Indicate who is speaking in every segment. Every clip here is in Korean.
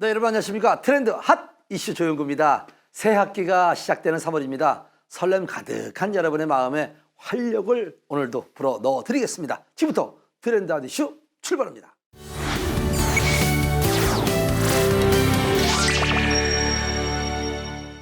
Speaker 1: 네, 여러분 안녕하십니까. 트렌드 핫 이슈 조영구입니다. 새 학기가 시작되는 3월입니다. 설렘 가득한 여러분의 마음에 활력을 오늘도 불어 넣어 드리겠습니다. 지금부터 트렌드 핫 이슈 출발합니다.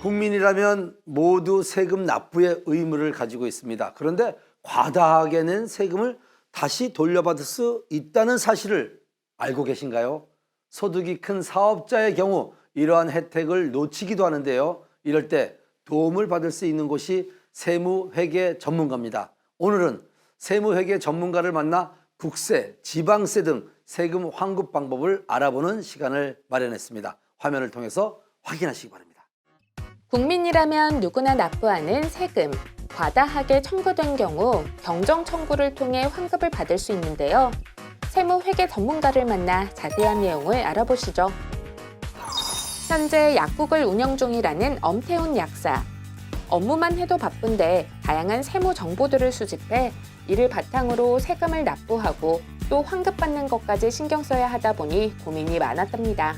Speaker 1: 국민이라면 모두 세금 납부의 의무를 가지고 있습니다. 그런데 과다하게 낸 세금을 다시 돌려받을 수 있다는 사실을 알고 계신가요? 소득이 큰 사업자의 경우 이러한 혜택을 놓치기도 하는데요. 이럴 때 도움을 받을 수 있는 곳이 세무회계 전문가입니다. 오늘은 세무회계 전문가를 만나 국세, 지방세 등 세금 환급 방법을 알아보는 시간을 마련했습니다. 화면을 통해서 확인하시기 바랍니다.
Speaker 2: 국민이라면 누구나 납부하는 세금, 과다하게 청구된 경우 경정 청구를 통해 환급을 받을 수 있는데요. 세무회계 전문가를 만나 자세한 내용을 알아보시죠. 현재 약국을 운영 중이라는 엄태훈 약사. 업무만 해도 바쁜데 다양한 세무 정보들을 수집해 이를 바탕으로 세금을 납부하고 또 환급받는 것까지 신경 써야 하다 보니 고민이 많았답니다.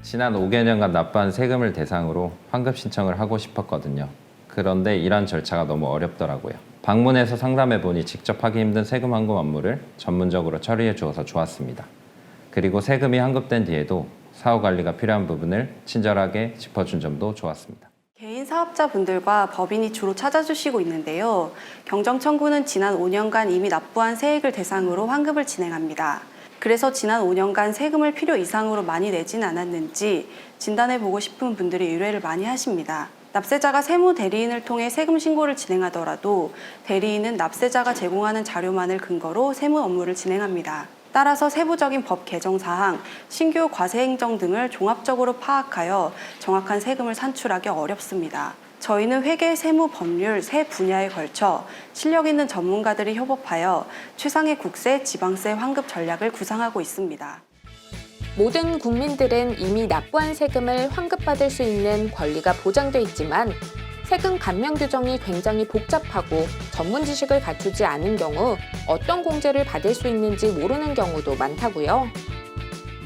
Speaker 3: 지난 5개년간 납부한 세금을 대상으로 환급 신청을 하고 싶었거든요. 그런데 이런 절차가 너무 어렵더라고요. 방문해서 상담해보니 직접 하기 힘든 세금 환급 업무를 전문적으로 처리해 주어서 좋았습니다. 그리고 세금이 환급된 뒤에도 사후 관리가 필요한 부분을 친절하게 짚어준 점도 좋았습니다.
Speaker 4: 개인 사업자분들과 법인이 주로 찾아주시고 있는데요. 경정 청구는 지난 5년간 이미 납부한 세액을 대상으로 환급을 진행합니다. 그래서 지난 5년간 세금을 필요 이상으로 많이 내진 않았는지 진단해보고 싶은 분들이 의뢰를 많이 하십니다. 납세자가 세무 대리인을 통해 세금 신고를 진행하더라도 대리인은 납세자가 제공하는 자료만을 근거로 세무 업무를 진행합니다. 따라서 세부적인 법 개정 사항, 신규 과세 행정 등을 종합적으로 파악하여 정확한 세금을 산출하기 어렵습니다. 저희는 회계, 세무, 법률 세 분야에 걸쳐 실력 있는 전문가들이 협업하여 최상의 국세, 지방세 환급 전략을 구상하고 있습니다.
Speaker 2: 모든 국민들은 이미 납부한 세금을 환급받을 수 있는 권리가 보장돼 있지만 세금 감면 규정이 굉장히 복잡하고 전문 지식을 갖추지 않은 경우 어떤 공제를 받을 수 있는지 모르는 경우도 많다고요.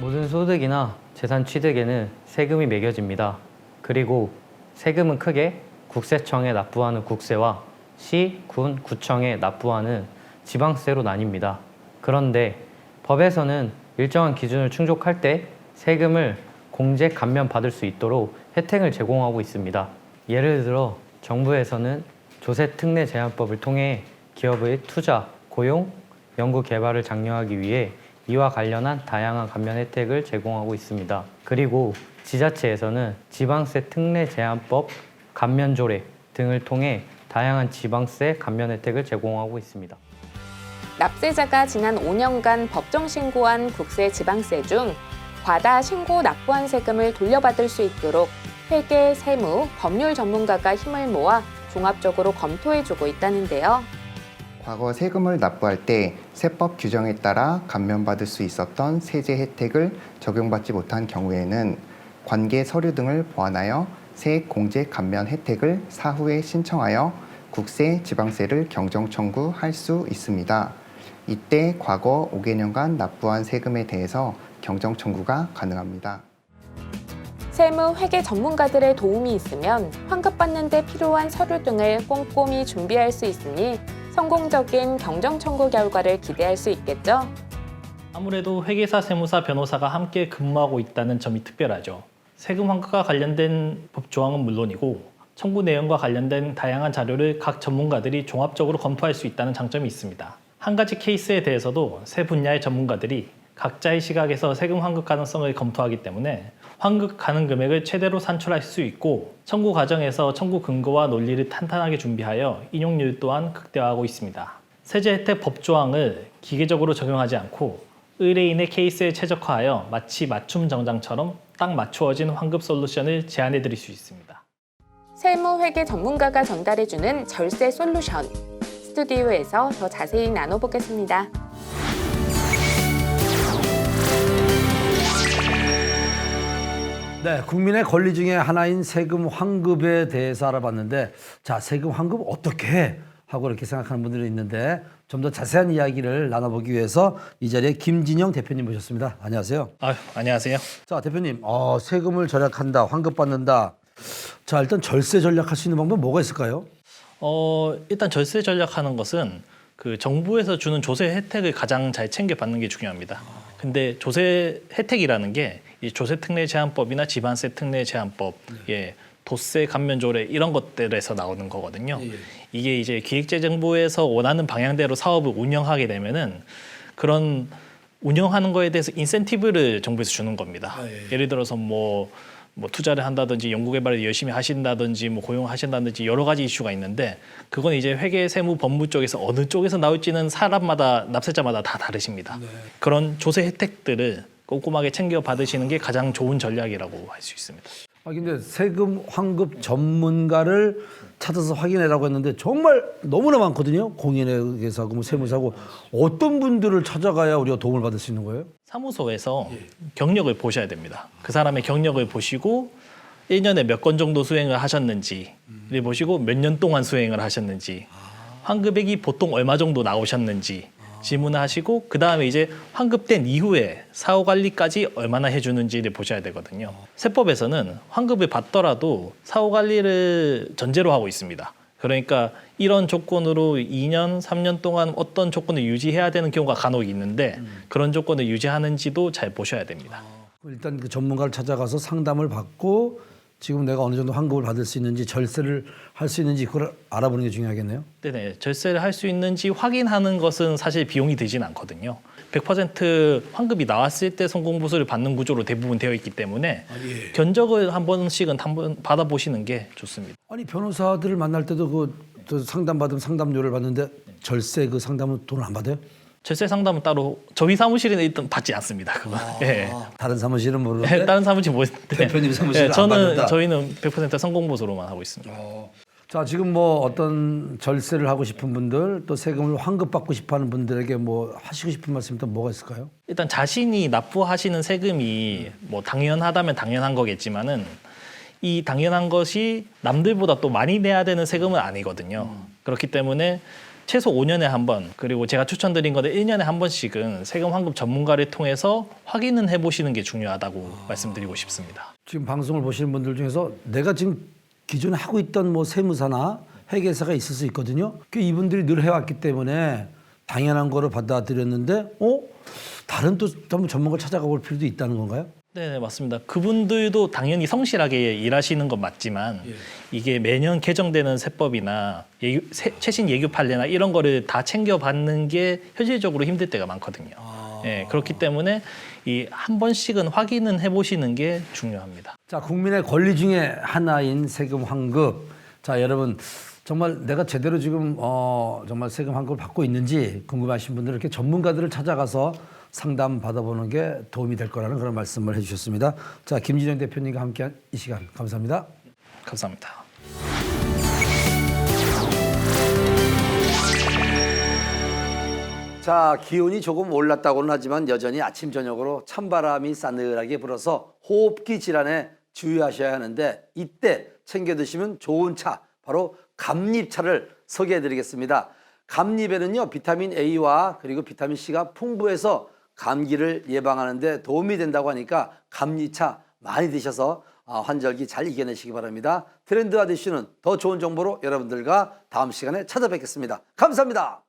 Speaker 5: 모든 소득이나 재산 취득에는 세금이 매겨집니다. 그리고 세금은 크게 국세청에 납부하는 국세와 시, 군, 구청에 납부하는 지방세로 나뉩니다. 그런데 법에서는 일정한 기준을 충족할 때 세금을 공제 감면 받을 수 있도록 혜택을 제공하고 있습니다. 예를 들어 정부에서는 조세특례 제한법을 통해 기업의 투자, 고용, 연구 개발을 장려하기 위해 이와 관련한 다양한 감면 혜택을 제공하고 있습니다. 그리고 지자체에서는 지방세 특례 제한법, 감면조례 등을 통해 다양한 지방세 감면 혜택을 제공하고 있습니다.
Speaker 2: 납세자가 지난 5년간 법정 신고한 국세, 지방세 중 과다 신고 납부한 세금을 돌려받을 수 있도록 회계, 세무, 법률 전문가가 힘을 모아 종합적으로 검토해주고 있다는데요.
Speaker 6: 과거 세금을 납부할 때 세법 규정에 따라 감면받을 수 있었던 세제 혜택을 적용받지 못한 경우에는 관계 서류 등을 보완하여 세액 공제 감면 혜택을 사후에 신청하여 국세, 지방세를 경정 청구할 수 있습니다. 이때 과거 5개년간 납부한 세금에 대해서 경정 청구가 가능합니다.
Speaker 2: 세무, 회계 전문가들의 도움이 있으면 환급받는 데 필요한 서류 등을 꼼꼼히 준비할 수 있으니 성공적인 경정 청구 결과를 기대할 수 있겠죠?
Speaker 7: 아무래도 회계사, 세무사, 변호사가 함께 근무하고 있다는 점이 특별하죠. 세금 환급과 관련된 법 조항은 물론이고 청구 내용과 관련된 다양한 자료를 각 전문가들이 종합적으로 검토할 수 있다는 장점이 있습니다. 한 가지 케이스에 대해서도 세 분야의 전문가들이 각자의 시각에서 세금 환급 가능성을 검토하기 때문에 환급 가능 금액을 최대로 산출할 수 있고 청구 과정에서 청구 근거와 논리를 탄탄하게 준비하여 인용률 또한 극대화하고 있습니다. 세제 혜택 법 조항을 기계적으로 적용하지 않고 의뢰인의 케이스에 최적화하여 마치 맞춤 정장처럼 딱 맞추어진 환급 솔루션을 제안해 드릴 수 있습니다.
Speaker 2: 세무, 회계 전문가가 전달해주는 절세 솔루션. 스튜디오에서 더 자세히 나눠보겠습니다.
Speaker 1: 네, 국민의 권리 중에 하나인 세금 환급에 대해서 알아봤는데, 자, 세금 환급 어떻게 해? 하고 이렇게 생각하는 분들이 있는데, 좀 더 자세한 이야기를 나눠보기 위해서 이 자리에 김진영 대표님 모셨습니다. 안녕하세요.
Speaker 7: 안녕하세요.
Speaker 1: 자, 대표님, 세금을 절약한다, 환급 받는다. 자, 일단 절세 절약할 수 있는 방법 뭐가 있을까요?
Speaker 7: 일단 절세 전략하는 것은 그 정부에서 주는 조세 혜택을 가장 잘 챙겨 받는 게 중요합니다. 근데 조세 혜택이라는 게 이 조세 특례 제한법이나 지방세 특례 제한법, 도세 감면 조례 이런 것들에서 나오는 거거든요. 이게 이제 기획재정부에서 원하는 방향대로 사업을 운영하게 되면은 그런 운영하는 거에 대해서 인센티브를 정부에서 주는 겁니다. 예를 들어서 뭐 투자를 한다든지 연구개발을 열심히 하신다든지 뭐 고용하신다든지 여러 가지 이슈가 있는데 그건 이제 회계 세무 법무 쪽에서 어느 쪽에서 나올지는 사람마다 납세자마다 다 다르십니다. 그런 조세 혜택들을 꼼꼼하게 챙겨 받으시는 게 가장 좋은 전략이라고 할 수 있습니다.
Speaker 1: 근데 세금 환급 전문가를 찾아서 확인해라고 했는데 정말 너무나 많거든요. 공인회계사고 뭐 세무사고 어떤 분들을 찾아가야 우리가 도움을 받을 수 있는 거예요?
Speaker 7: 사무소에서 경력을 보셔야 됩니다. 그 사람의 경력을 보시고 1년에 몇 건 정도 수행을 하셨는지를 보시고 몇 년 동안 수행을 하셨는지 환급액이 보통 얼마 정도 나오셨는지 질문을 하시고 그 다음에 이제 환급된 이후에 사후 관리까지 얼마나 해주는지를 보셔야 되거든요. 세법에서는 환급을 받더라도 사후 관리를 전제로 하고 있습니다. 그러니까 이런 조건으로 2년, 3년 동안 어떤 조건을 유지해야 되는 경우가 간혹 있는데 그런 조건을 유지하는지도 잘 보셔야 됩니다.
Speaker 1: 일단 그 전문가를 찾아가서 상담을 받고 지금 내가 어느 정도 환급을 받을 수 있는지 절세를 할 수 있는지 그걸 알아보는 게 중요하겠네요.
Speaker 7: 네네. 절세를 할 수 있는지 확인하는 것은 사실 비용이 들진 않거든요. 100% 환급이 나왔을 때 성공보수를 받는 구조로 대부분 되어 있기 때문에 견적을 한 번씩은 한번 받아보시는 게 좋습니다.
Speaker 1: 아니 변호사들을 만날 때도 그 상담 받으면 상담료를 받는데 절세 그 상담은 돈을 안 받아요?
Speaker 7: 절세 상담은 따로 저희 사무실에는 일단 받지 않습니다. 그건.
Speaker 1: 다른 사무실은 모르는데
Speaker 7: 다른 사무실 모르는데
Speaker 1: 대표님 사무실은 안 받는다.
Speaker 7: 저희는 100% 성공보수로만 하고 있습니다.
Speaker 1: 자, 지금 뭐 어떤 절세를 하고 싶은 분들 또 세금을 환급받고 싶어하는 분들에게 뭐 하시고 싶은 말씀이 또 뭐가 있을까요?
Speaker 7: 일단 자신이 납부하시는 세금이 뭐 당연하다면 당연한 거겠지만은 이 당연한 것이 남들보다 또 많이 내야 되는 세금은 아니거든요. 그렇기 때문에 최소 5년에 한 번, 그리고 제가 추천드린 건데 1년에 한 번씩은 세금 환급 전문가를 통해서 확인은 해보시는 게 중요하다고 말씀드리고 싶습니다.
Speaker 1: 지금 방송을 보시는 분들 중에서 내가 지금 기존에 하고 있던 뭐 세무사나 회계사가 있을 수 있거든요. 이분들이 늘 해왔기 때문에 당연한 거로 받아들였는데 다른 또 전문가를 찾아가 볼 필요도 있다는 건가요?
Speaker 7: 네, 맞습니다. 그분들도 당연히 성실하게 일하시는 건 맞지만 이게 매년 개정되는 세법이나 최신 예규 판례나 이런 거를 다 챙겨받는 게 현실적으로 힘들 때가 많거든요. 그렇기 때문에 이 한 번씩은 확인은 해보시는 게 중요합니다.
Speaker 1: 자, 국민의 권리 중에 하나인 세금 환급. 자, 여러분 정말 내가 제대로 지금 정말 세금 환급을 받고 있는지 궁금하신 분들은 이렇게 전문가들을 찾아가서 상담 받아보는 게 도움이 될 거라는 그런 말씀을 해주셨습니다. 자, 김진영 대표님과 함께한 이 시간 감사합니다.
Speaker 7: 감사합니다.
Speaker 1: 자, 기온이 조금 올랐다고는 하지만 여전히 아침 저녁으로 찬바람이 싸늘하게 불어서 호흡기 질환에 주의하셔야 하는데 이때 챙겨 드시면 좋은 차, 바로 감잎차를 소개해 드리겠습니다. 감잎에는요 비타민 A와 그리고 비타민 C가 풍부해서 감기를 예방하는 데 도움이 된다고 하니까 감잎차 많이 드셔서 환절기 잘 이겨내시기 바랍니다. 트렌드와 이슈는 더 좋은 정보로 여러분들과 다음 시간에 찾아뵙겠습니다. 감사합니다.